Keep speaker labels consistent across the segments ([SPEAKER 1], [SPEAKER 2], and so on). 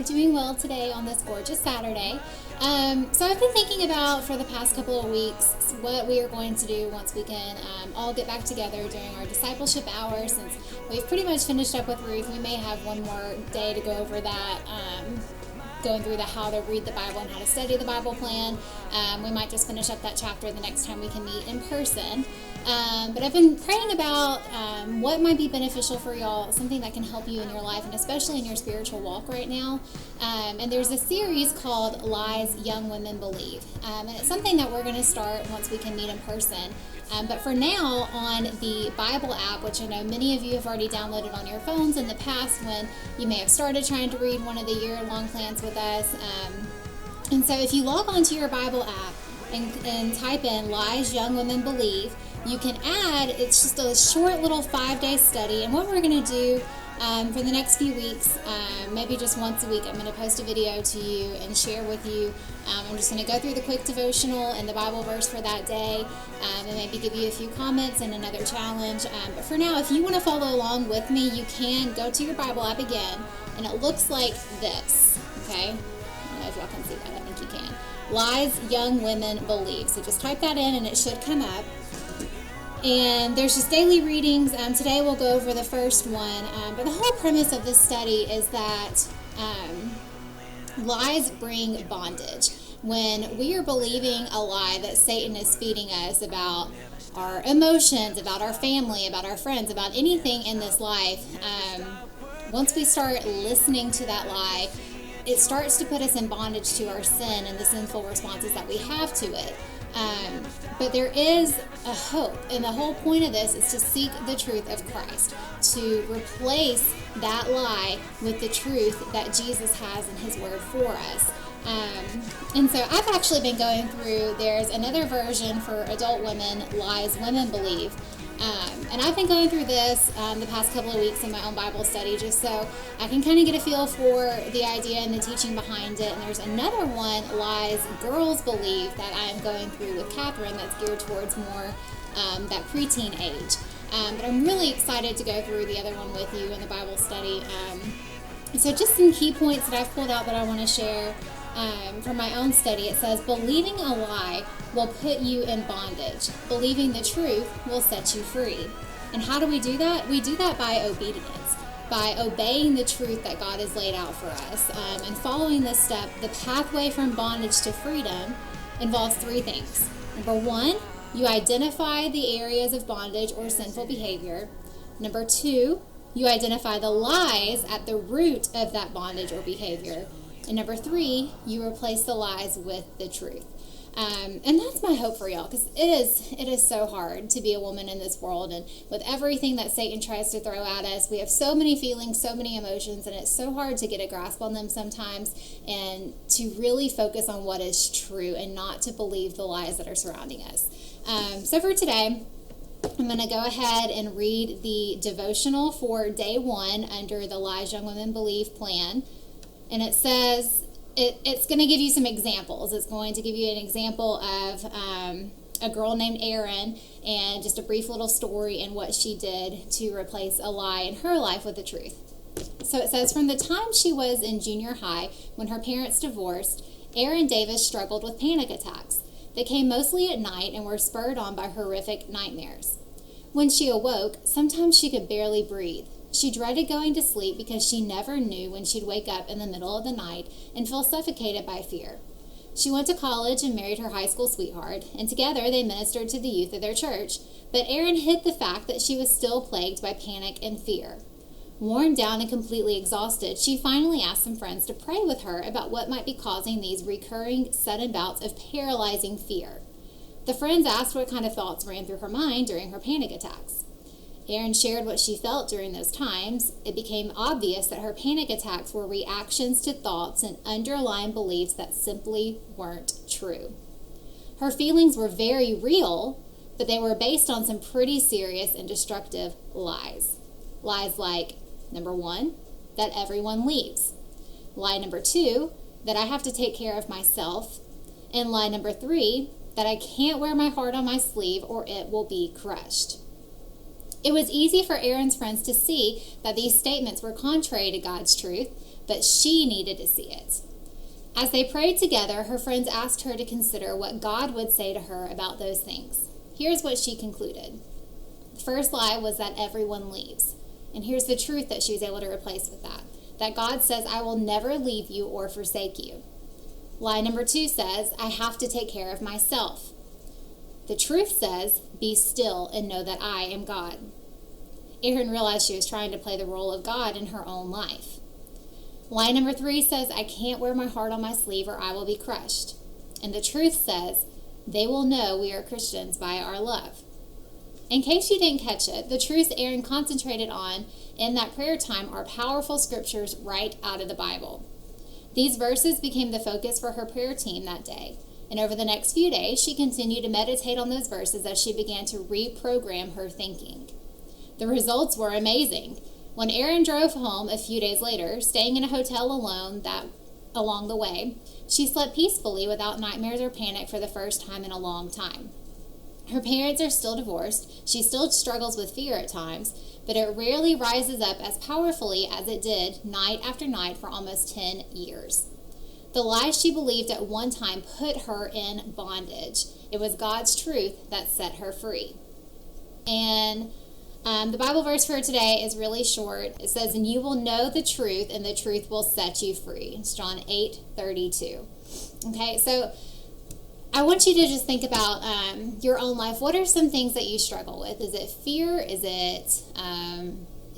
[SPEAKER 1] are doing well today on this gorgeous Saturday. So I've been thinking about for the past couple of weeks what we are going to do once we can all get back together during our discipleship hour. Since we've pretty much finished up with Ruth, we may have one more day to go over that, going through the how to read the Bible and how to study the Bible plan. We might just finish up that chapter the next time we can meet in person. But I've been praying about what might be beneficial for y'all, something that can help you in your life and especially in your spiritual walk right now. And there's a series called Lies Young Women Believe. And it's something that we're going to start once we can meet in person. But for now, on the Bible app, which I know many of you have already downloaded on your phones in the past when you may have started trying to read one of the year-long plans with us. And so if you log onto your Bible app and type in Lies Young Women Believe, you can add, it's just a short little 5-day study. And what we're going to do for the next few weeks, maybe just once a week, I'm going to post a video to you and share with you. I'm just going to go through the quick devotional and the Bible verse for that day, and maybe give you a few comments and another challenge. But for now, if you want to follow along with me, you can go to your Bible app again, and it looks like this, okay? I don't know if y'all can see that. I think you can. Lies Young Women Believe. So just type that in, and it should come up. And there's just daily readings. Today we'll go over the first one. But the whole premise of this study is that lies bring bondage. When we are believing a lie that Satan is feeding us about our emotions, about our family, about our friends, about anything in this life, once we start listening to that lie, it starts to put us in bondage to our sin and the sinful responses that we have to it. But there is a hope, and the whole point of this is to seek the truth of Christ, to replace that lie with the truth that Jesus has in His Word for us. And so I've actually been going through, there's another version for adult women, Lies Women Believe. And I've been going through this the past couple of weeks in my own Bible study just so I can kind of get a feel for the idea and the teaching behind it. And there's another one, Lies Girls Believe, that I'm going through with Catherine that's geared towards more that preteen age. But I'm really excited to go through the other one with you in the Bible study. So just some key points that I've pulled out that I want to share. From my own study, it says, believing a lie will put you in bondage. Believing the truth will set you free. And how do we do that? We do that by obedience, by obeying the truth that God has laid out for us. And following this step, the pathway from bondage to freedom involves 3 things. Number 1, you identify the areas of bondage or sinful behavior. Number 2, you identify the lies at the root of that bondage or behavior. And number 3, you replace the lies with the truth. And that's my hope for y'all, because it is so hard to be a woman in this world, and with everything that Satan tries to throw at us, we have so many feelings, so many emotions, and it's so hard to get a grasp on them sometimes, and to really focus on what is true and not to believe the lies that are surrounding us. So for today, I'm going to go ahead and read the devotional for day 1 under the Lies Young Women Believe plan. And it says, it's going to give you some examples. It's going to give you an example of a girl named Erin and just a brief little story and what she did to replace a lie in her life with the truth. So it says, from the time she was in junior high, when her parents divorced, Erin Davis struggled with panic attacks. They came mostly at night and were spurred on by horrific nightmares. When she awoke, sometimes she could barely breathe. She dreaded going to sleep because she never knew when she'd wake up in the middle of the night and feel suffocated by fear. She went to college and married her high school sweetheart, and together they ministered to the youth of their church. But Erin hid the fact that she was still plagued by panic and fear. Worn down and completely exhausted, she finally asked some friends to pray with her about what might be causing these recurring sudden bouts of paralyzing fear. The friends asked what kind of thoughts ran through her mind during her panic attacks. Erin shared what she felt during those times. It became obvious that her panic attacks were reactions to thoughts and underlying beliefs that simply weren't true. Her feelings were very real, but they were based on some pretty serious and destructive lies. Lies like, number 1, that everyone leaves. Lie number 2, that I have to take care of myself. And lie number 3, that I can't wear my heart on my sleeve or it will be crushed. It was easy for Erin's friends to see that these statements were contrary to God's truth. but she needed to see it. As they prayed together, her friends asked her to consider what God would say to her about those things. Here's what she concluded. The first lie was that everyone leaves. And here's the truth that she was able to replace with that God says, I will never leave you or forsake you. Lie number 2 says, I have to take care of myself. The truth says, be still and know that I am God. Erin realized she was trying to play the role of God in her own life. Lie number 3 says, I can't wear my heart on my sleeve or I will be crushed. And the truth says, they will know we are Christians by our love. In case you didn't catch it, the truths Erin concentrated on in that prayer time are powerful scriptures right out of the Bible. These verses became the focus for her prayer team that day. And over the next few days, she continued to meditate on those verses as she began to reprogram her thinking. The results were amazing. When Erin drove home a few days later, staying in a hotel alone along the way, she slept peacefully without nightmares or panic for the first time in a long time. Her parents are still divorced. She still struggles with fear at times, but it rarely rises up as powerfully as it did night after night for almost 10 years. The lies she believed at one time put her in bondage. It was God's truth that set her free. And the Bible verse for today is really short. It says, and you will know the truth, and the truth will set you free. It's John 8:32. Okay, so I want you to just think about your own life. What are some things that you struggle with? Is it fear? Is it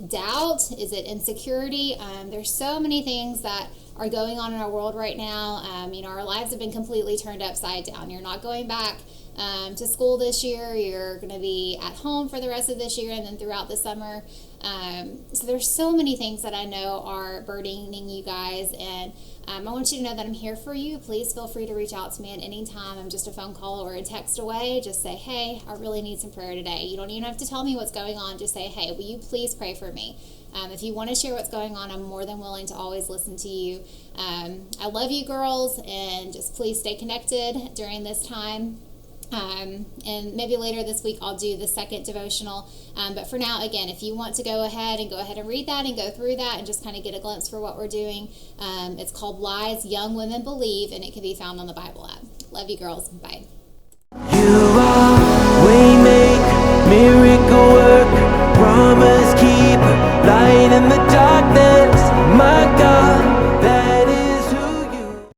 [SPEAKER 1] doubt? Is it insecurity? There's so many things that are going on in our world right now. Our lives have been completely turned upside down. You're not going back to school this year. You're going to be at home for the rest of this year and then throughout the summer. So there's so many things that I know are burdening you guys, and I want you to know that I'm here for you. Please feel free to reach out to me at any time. I'm just a phone call or a text away. Just say, hey, I really need some prayer today. You don't even have to tell me what's going on. Just say, hey, will you please pray for me? If you want to share what's going on, I'm more than willing to always listen to you. I love you girls, and just please stay connected during this time. And maybe later this week I'll do the second devotional. But for now, again, if you want to go ahead and read that and go through that and just kind of get a glimpse for what we're doing, it's called Lies Young Women Believe, and it can be found on the Bible app. Love you girls. Bye.
[SPEAKER 2] You are way make, miracle work, promise keep, light in the darkness, my God.